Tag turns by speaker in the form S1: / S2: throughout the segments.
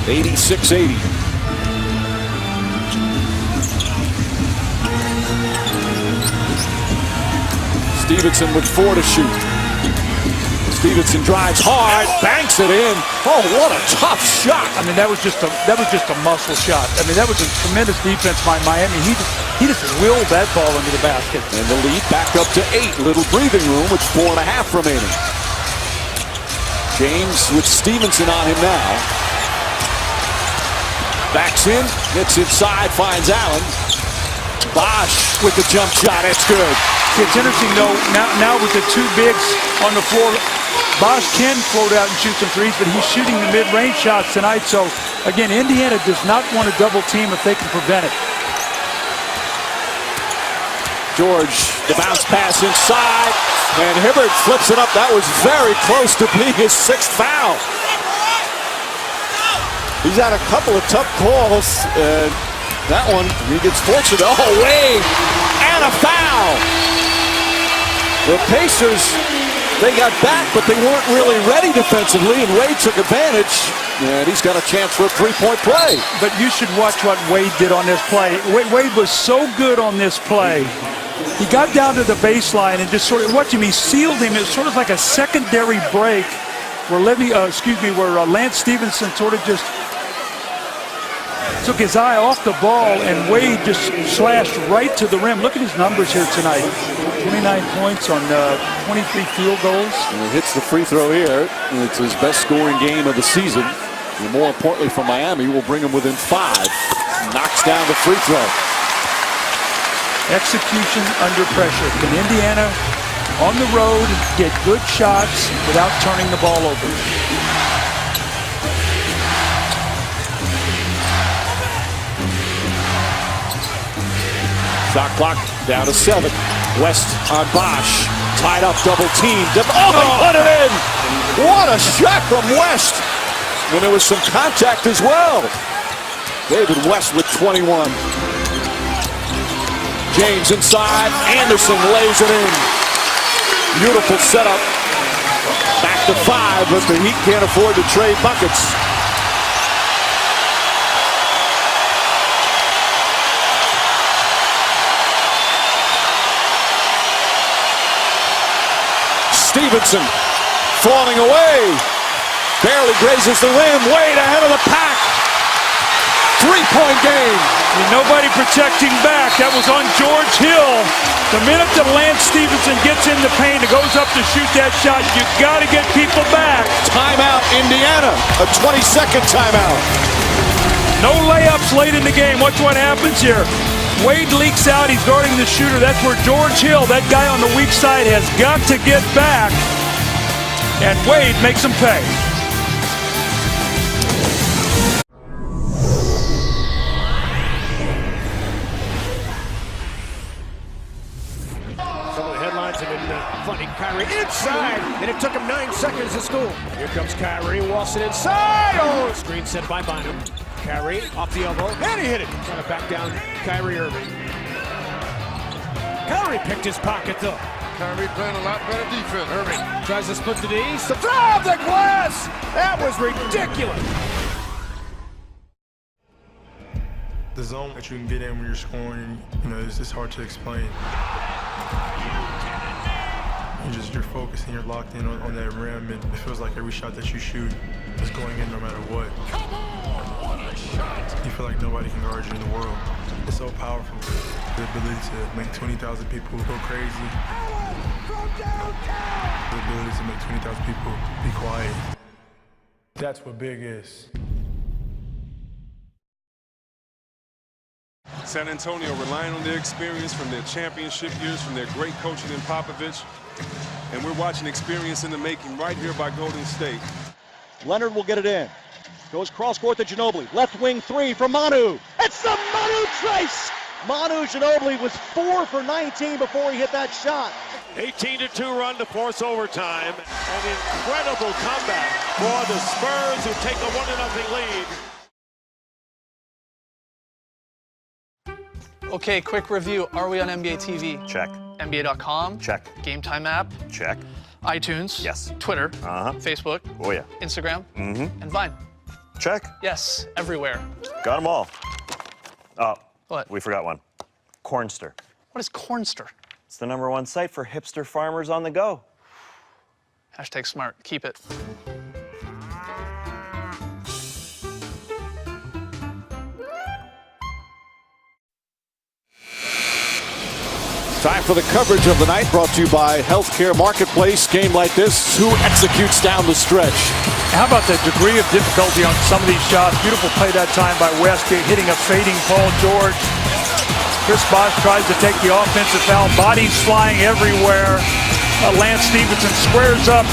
S1: 86-80. Stevenson with 4 to shoot. Stevenson drives hard, banks it in. Oh, what a tough shot!
S2: I mean, that was just a muscle shot. I mean, that was a tremendous defense by Miami. He just willed that ball into the basket.
S1: And the lead back up to 8. Little breathing room with 4.5 remaining. James with Stevenson on him now. Backs in, gets inside, finds Allen. Bosch with the jump shot. It's good.
S2: It's interesting though. Now with the 2 bigs on the floor, Bosch can float out and shoot some threes, but he's shooting the mid-range shots tonight. So again, Indiana does not want to double team if they can prevent it.
S1: George, the bounce pass inside, and Hibbert flips it up. That was very close to being his 6th foul. He's had a couple of tough calls. That one, he gets fortunate. Oh, Wade, and a foul. The Pacers, they got back, but they weren't really ready defensively, and Wade took advantage, and he's got a chance for a 3-point play.
S2: But you should watch what Wade did on this play. Wade was so good on this play. He got down to the baseline and just sort of, watch him, he sealed him. It was sort of like a secondary break where Lance Stevenson sort of just took his eye off the ball, and Wade just slashed right to the rim. Look at his numbers here tonight. 29 points on 23 field goals.
S1: And he hits the free throw here. It's his best scoring game of the season. And more importantly for Miami, will bring him within 5. Knocks down the free throw.
S2: Execution under pressure. Can Indiana on the road get good shots without turning the ball over?
S1: Shot clock down to 7. West on Bosch. Tied up, double team. Oh, they put it in! What a shot from West! And there was some contact as well. David West with 21. James inside. Anderson lays it in. Beautiful setup. Back to 5, but the Heat can't afford to trade buckets. Stevenson falling away. Barely grazes the rim. Wade ahead of the pack. 3-point game.
S2: Nobody protecting back. That was on George Hill. The minute that Lance Stevenson gets in the paint and goes up to shoot that shot, you got to get people back.
S1: Timeout, Indiana. A 20-second timeout.
S2: No layups late in the game. Watch what happens here. Wade leaks out. He's guarding the shooter. That's where George Hill, that guy on the weak side, has got to get back. And Wade makes him pay.
S3: Some of the headlines have been funny. Kyrie inside, and it took him 9 seconds to score. Here comes Kyrie, walks it inside. Oh, screen set by Bynum. Kyrie off the elbow, and he hit it. Trying to back down Kyrie Irving. Kyrie picked his pocket though.
S4: Kyrie playing a lot better defense.
S3: Irving tries to split the knees. The throw of the glass! That was ridiculous.
S4: The zone that you can get in when you're scoring, it's hard to explain. You're focused and you're locked in on that rim, and it feels like every shot that you shoot is going in no matter what. You feel like nobody can guard you in the world. It's so powerful. The ability to make 20,000 people go crazy. The ability to make 20,000 people be quiet. That's what big is.
S5: San Antonio relying on their experience from their championship years, from their great coaching in Popovich. And we're watching experience in the making right here by Golden State.
S6: Leonard will get it in. Goes cross court to Ginobili. Left wing 3 from Manu. It's the Manu trace! Manu Ginobili was 4 for 19 before he hit that shot.
S3: 18-2 run to force overtime. An incredible comeback for the Spurs, who take a 1-0 lead.
S7: Okay, quick review. Are we on NBA TV?
S8: Check.
S7: NBA.com?
S8: Check.
S7: Game Time app?
S8: Check.
S7: iTunes?
S8: Yes.
S7: Twitter?
S8: Uh-huh.
S7: Facebook?
S8: Oh, yeah.
S7: Instagram?
S8: Mm-hmm.
S7: And Vine.
S8: Check.
S7: Yes, everywhere.
S8: Got them all. Oh,
S7: What?
S8: we forgot one. Cornster.
S7: What is Cornster?
S8: It's the #1 site for hipster farmers on the go.
S7: Hashtag smart. Keep it.
S1: Time for the coverage of the night, brought to you by Healthcare Marketplace. Game like this, who executes down the stretch?
S2: How about the degree of difficulty on some of these shots? Beautiful play that time by Westgate, hitting a fading Paul George. Chris Bosh tries to take the offensive foul. Bodies flying everywhere. Lance Stevenson squares up.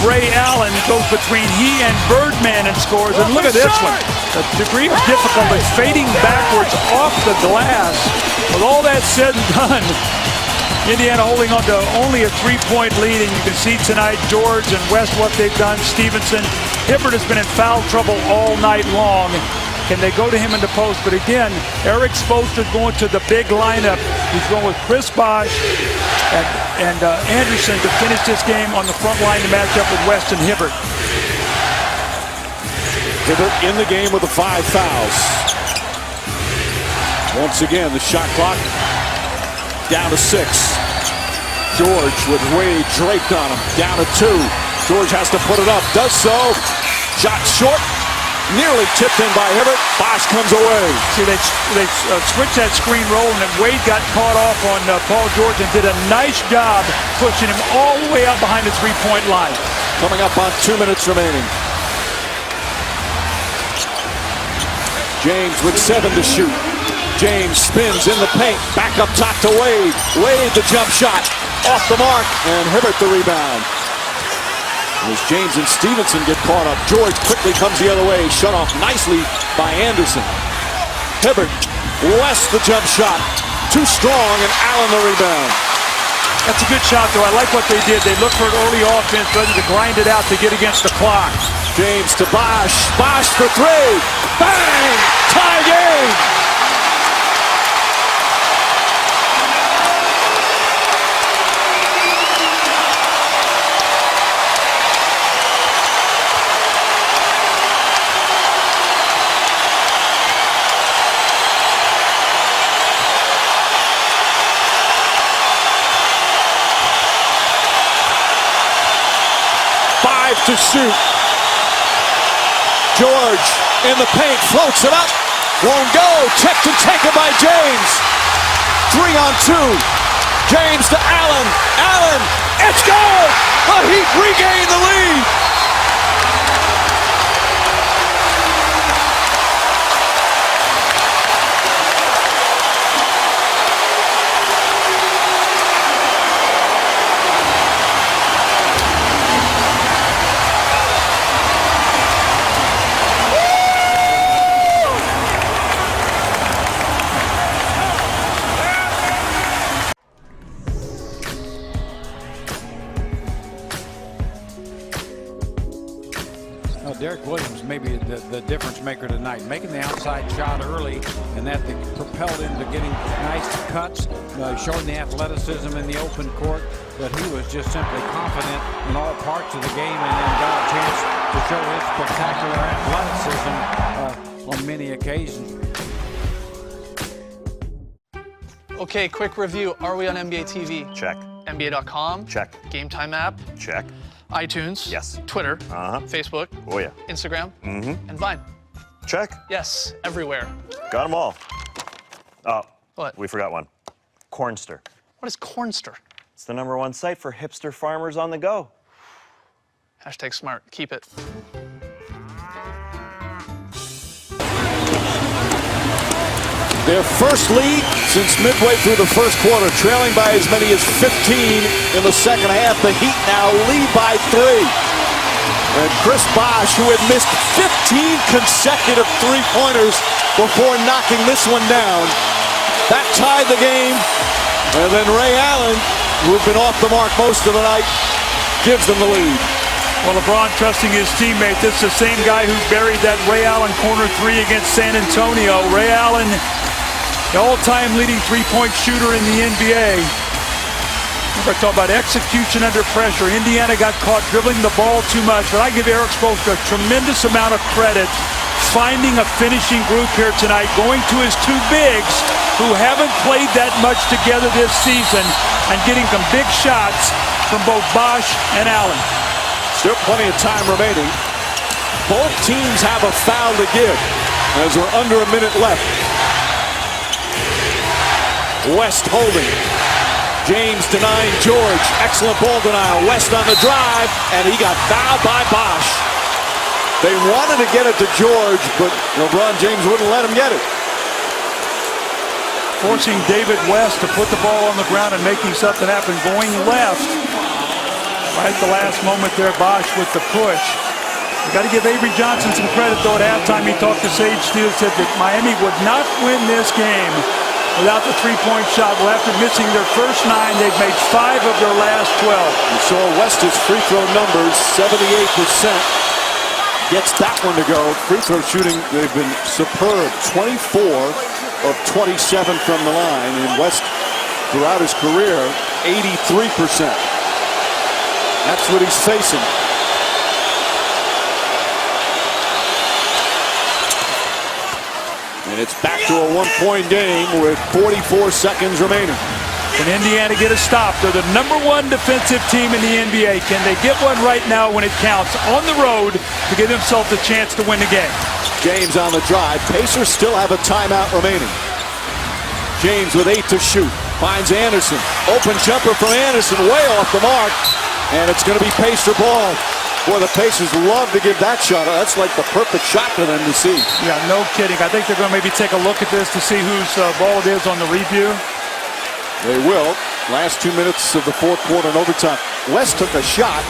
S2: Ray Allen goes between he and Birdman and scores. And look at this one. The degree of difficulty fading backwards off the glass. With all that said and done, Indiana holding on to only a 3-point lead. And you can see tonight George and West what they've done. Stevenson. Hibbert has been in foul trouble all night long. Can they go to him in the post? But again, Eric Spoelstra's going to the big lineup. He's going with Chris Bosh and Anderson to finish this game on the front line to match up with West and Hibbert.
S1: Hibbert in the game with the 5 fouls. Once again, the shot clock down to 6. George with Wade draped on him, down to 2. George has to put it up, does so. Shot short, nearly tipped in by Hibbert. Bosh comes away.
S2: See, they switched that screen roll, and then Wade got caught off on Paul George and did a nice job pushing him all the way out behind the 3-point line.
S1: Coming up on 2 minutes remaining. James with 7 to shoot. James spins in the paint, back up top to Wade. Wade the jump shot, off the mark, and Hibbert the rebound. As James and Stevenson get caught up, George quickly comes the other way, shut off nicely by Anderson. Hibbert, West the jump shot, too strong, and Allen the rebound.
S2: That's a good shot, though. I like what they did. They looked for an early offense, ready to grind it out to get against the clock.
S1: James to Bosh, Bosh for 3, bang, tie game. To shoot. George in the paint, floats it up, won't go, tipped and taken by James. 3 on 2. James to Allen. Allen, it's good! The Heat regain the lead.
S9: Derek Williams may be the difference maker tonight, making the outside shot early, and that propelled him to getting nice cuts, showing the athleticism in the open court, but he was just simply confident in all parts of the game, and then got a chance to show his spectacular athleticism on many occasions.
S7: Okay, quick review. Are we on NBA TV?
S8: Check.
S7: NBA.com?
S8: Check.
S7: Game Time app?
S8: Check.
S7: iTunes?
S8: Yes.
S7: Twitter? Facebook?
S8: Oh, yeah.
S7: Instagram? And Vine?
S8: Check.
S7: Yes, everywhere.
S8: Got them all. Oh,
S7: What?
S8: we forgot one. Cornster.
S7: What is Cornster?
S8: It's the #1 site for hipster farmers on the go.
S7: Hashtag smart. Keep it.
S1: Their first lead since midway through the first quarter, trailing by as many as 15 in the second half. The Heat now lead by 3. And Chris Bosh, who had missed 15 consecutive three-pointers before knocking this one down, that tied the game. And then Ray Allen, who had been off the mark most of the night, gives them the lead.
S2: Well, LeBron trusting his teammate. This is the same guy who buried that Ray Allen corner 3 against San Antonio. Ray Allen, the all-time leading three-point shooter in the NBA. We're talking about execution under pressure. Indiana got caught dribbling the ball too much, but I give Eric Spoelstra a tremendous amount of credit finding a finishing group here tonight, going to his two bigs who haven't played that much together this season and getting some big shots from both Bosch and Allen.
S1: Still plenty of time remaining. Both teams have a foul to give as we're under a minute left. West holding. James denying George. Excellent ball denial. West on the drive, and he got fouled by Bosch. They wanted to get it to George, but LeBron James wouldn't let him get it.
S2: Forcing David West to put the ball on the ground and making something happen, going left. Right at the last moment there, Bosch with the push. You got to give Avery Johnson some credit, though. At halftime, he talked to Sage Steele, said that Miami would not win this game without the three-point shot. Well, after missing their first 9, they've made 5 of their last 12.
S1: You saw West's free throw numbers, 78%. Gets that one to go. Free throw shooting, they've been superb. 24 of 27 from the line. And West, throughout his career, 83%. That's what he's facing. And it's back to a one-point game with 44 seconds remaining.
S2: Can Indiana get a stop? They're the #1 defensive team in the NBA. Can they get one right now when it counts on the road to give themselves a chance to win the game?
S1: James on the drive. Pacers still have a timeout remaining. James with 8 to shoot. Finds Anderson. Open jumper from Anderson. Way off the mark. And it's going to be Pacer ball. Boy, the Pacers love to give that shot. That's like the perfect shot for them to see.
S2: Yeah, no kidding. I think they're going to maybe take a look at this to see whose ball it is on the review.
S1: They will. Last 2 minutes of the fourth quarter in overtime. West took a shot.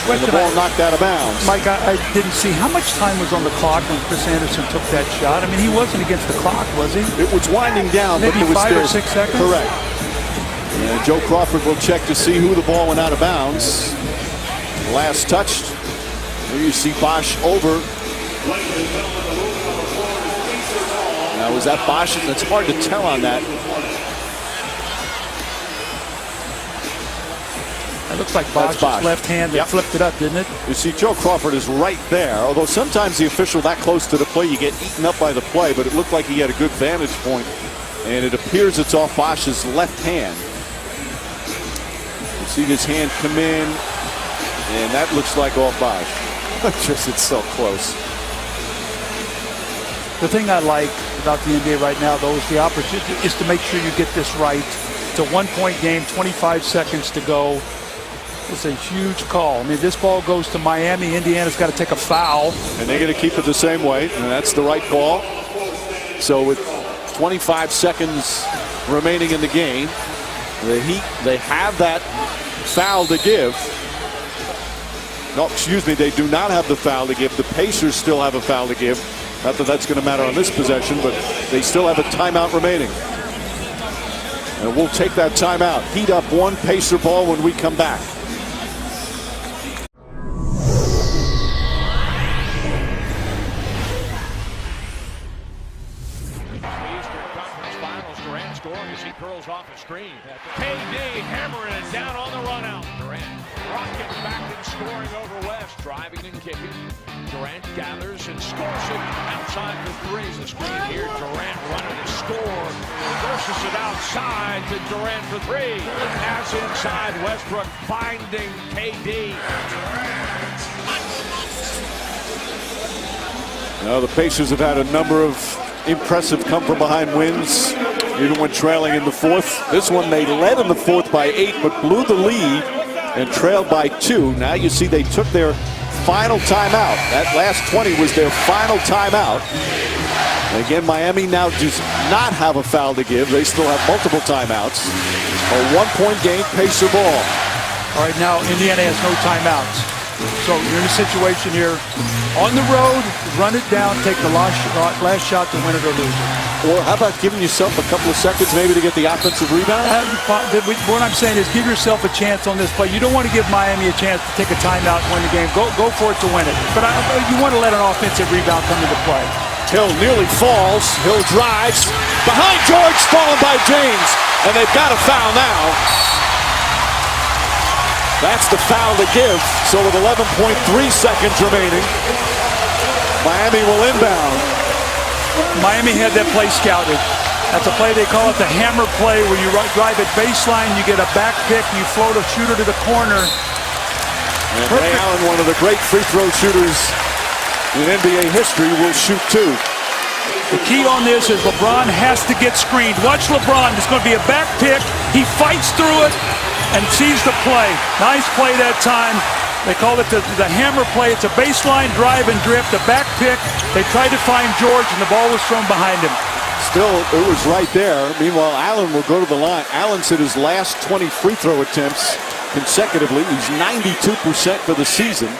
S1: And the ball knocked out of bounds.
S2: Mike, I didn't see how much time was on the clock when Chris Anderson took that shot. I mean, he wasn't against the clock, was he?
S1: It was winding down,
S2: maybe
S1: but it was
S2: 5
S1: still
S2: or 6 seconds.
S1: Correct. And Joe Crawford will check to see who the ball went out of bounds. Last touched. Here you see Bosch over. Now, was that Bosch? It's hard to tell on that.
S2: It looks like Bosch's left hand. They flipped it up, didn't it?
S1: You see, Joe Crawford is right there. Although sometimes the official that close to the play, you get eaten up by the play. But it looked like he had a good vantage point. And it appears it's off Bosch's left hand. You see his hand come in. And that looks like off Bosch. Just, it's so close.
S2: The thing I like about the NBA right now, though, is the opportunity is to make sure you get this right. It's a one-point game, 25 seconds to go. It's a huge call. I mean, this ball goes to Miami. Indiana's got to take a foul.
S1: And they're going to keep it the same way, and that's the right call. So with 25 seconds remaining in the game, the Heat, they have that foul to give. No, excuse me, they do not have the foul to give. The Pacers still have a foul to give. Not that that's going to matter on this possession, but they still have a timeout remaining. And we'll take that timeout. Heat up 1, Pacer ball when we come back.
S3: Curls off the screen. KD hammering it down on the run out. Durant rocking back and scoring over West. Driving and kicking. Durant gathers and scores it outside for 3. The screen here. Durant running to score. Reverses it outside to Durant for 3. Pass inside. Westbrook finding KD.
S1: Now the Pacers have had a number of impressive come-from-behind wins, even when trailing in the fourth. This one they led in the fourth by 8, but blew the lead and trailed by 2. Now you see they took their final timeout. That last 20 was their final timeout. And again, Miami now does not have a foul to give. They still have multiple timeouts. A one-point game, Pacer ball.
S2: All right, now Indiana has no timeouts. So you're in a situation here on the road, run it down, take the last shot to win it or lose it.
S1: Or how about giving yourself a couple of seconds maybe to get the offensive rebound?
S2: What I'm saying is give yourself a chance on this play. You don't want to give Miami a chance to take a timeout and win the game. Go for it to win it. But you want to let an offensive rebound come into play.
S1: Hill nearly falls. Hill drives. Behind George, fallen by James. And they've got a foul now. That's the foul to give. So with 11.3 seconds remaining, Miami will inbound.
S2: Miami had that play scouted. That's a play, they call it the hammer play, where you drive at baseline, you get a back pick, you float a shooter to the corner.
S1: And Ray Allen, one of the great free throw shooters in NBA history, will shoot 2.
S2: The key on this is LeBron has to get screened. Watch LeBron. It's going to be a back pick. He fights through it and sees the play. Nice play that time. They call it the hammer play. It's a baseline drive and drift, a back pick. They tried to find George, and the ball was thrown behind him.
S1: Still, it was right there. Meanwhile, Allen will go to the line. Allen's hit his last 20 free throw attempts consecutively. He's 92% for the season.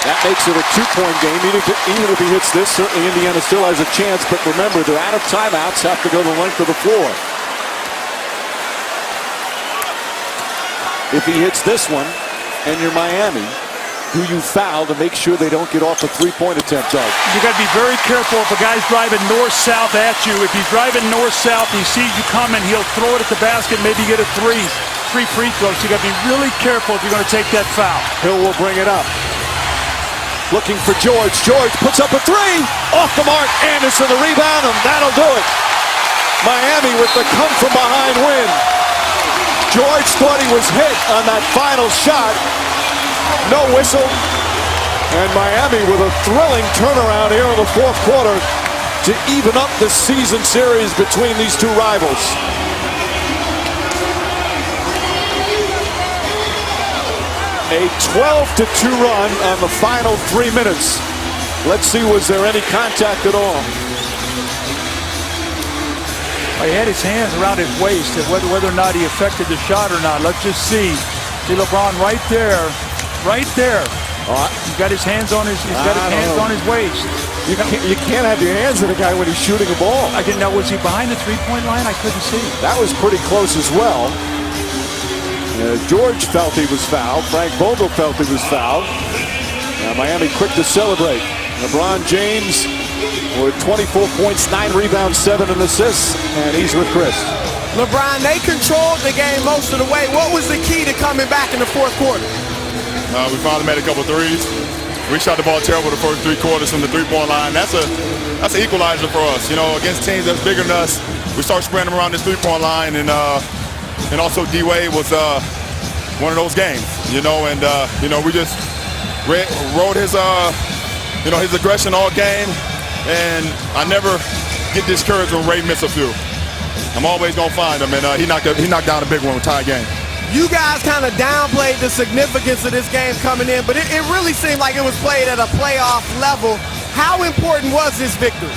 S1: That makes it a 2-point game. Even if he hits this, certainly Indiana still has a chance. But remember, they're out of timeouts, have to go the length of the floor. If he hits this one, and you're Miami, who you foul to make sure they don't get off the three-point attempt, Doug.
S2: You got to be very careful if a guy's driving north-south at you. If he's driving north-south, he sees you coming, he'll throw it at the basket, maybe get a three free throws. You got to be really careful if you're going to take that foul.
S1: Hill will bring it up. Looking for George. George puts up a three. Off the mark. Anderson the rebound, and that'll do it. Miami with the come-from-behind win. George thought he was hit on that final shot. No whistle. And Miami with a thrilling turnaround here in the fourth quarter to even up the season series between these two rivals. A 12-2 run on the final 3 minutes. Let's see, was there any contact at all?
S2: He had his hands around his waist, whether or not he affected the shot or not. Let's just see. See LeBron right there, right there. He's got his hands on his. He's got his hands on his waist.
S1: You can't have your hands on a guy when he's shooting a ball.
S2: I didn't know. Was he behind the three-point line? I couldn't see.
S1: That was pretty close as well. George felt he was fouled. Frank Vogel felt he was fouled. Miami quick to celebrate. LeBron James with 24 points, 9 rebounds, 7 assists, and he's with Chris.
S10: LeBron, they controlled the game most of the way. What was the key to coming back in the fourth quarter?
S11: We finally made a couple threes. We shot the ball terrible the first 3 quarters from the three-point line. That's an equalizer for us. You know, against teams that's bigger than us, we start spreading them around this three-point line, and also D-Wade was one of those games. You know, and we just rode his his aggression all game, and I never get discouraged when Ray misses a few. I'm always gonna find him, and he knocked down a big one with tie game.
S10: You guys kind of downplayed the significance of this game coming in, but it really seemed like it was played at a playoff level. How important was this victory?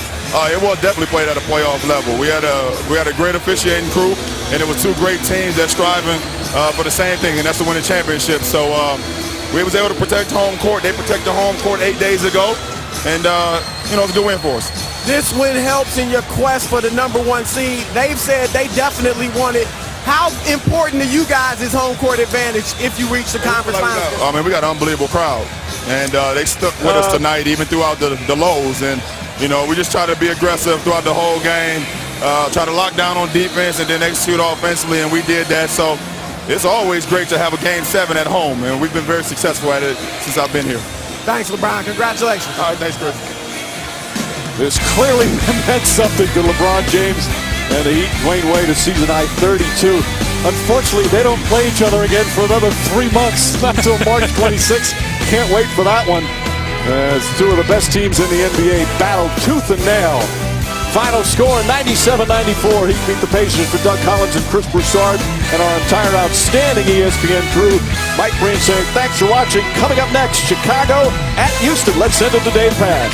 S11: It was definitely played at a playoff level. We had a great officiating crew, and it was 2 great teams that's striving for the same thing, and that's to win the championship. So we was able to protect home court. They protected home court 8 days ago, and it's a good win for us.
S10: This win helps in your quest for the #1 seed. They've said they definitely want it. How important to you guys is home court advantage if you reach the conference finals?
S11: I mean, we got an unbelievable crowd, and they stuck with us tonight, even throughout the lows. And we just try to be aggressive throughout the whole game, try to lock down on defense, and then execute offensively, and we did that. So it's always great to have a Game 7 at home, and we've been very successful at it since I've been here.
S10: Thanks, LeBron. Congratulations.
S11: All right, thanks, Chris.
S1: This clearly meant something to LeBron James and the Heat. Dwayne Wade, a season-high 32. Unfortunately, they don't play each other again for another 3 months, not until March 26th. Can't wait for that one. As 2 of the best teams in the NBA battle tooth and nail. Final score, 97-94. Heat beat the Pacers. For Doug Collins and Chris Broussard and our entire outstanding ESPN crew, Mike Breen saying thanks for watching. Coming up next, Chicago at Houston. Let's send it to Dave Pash.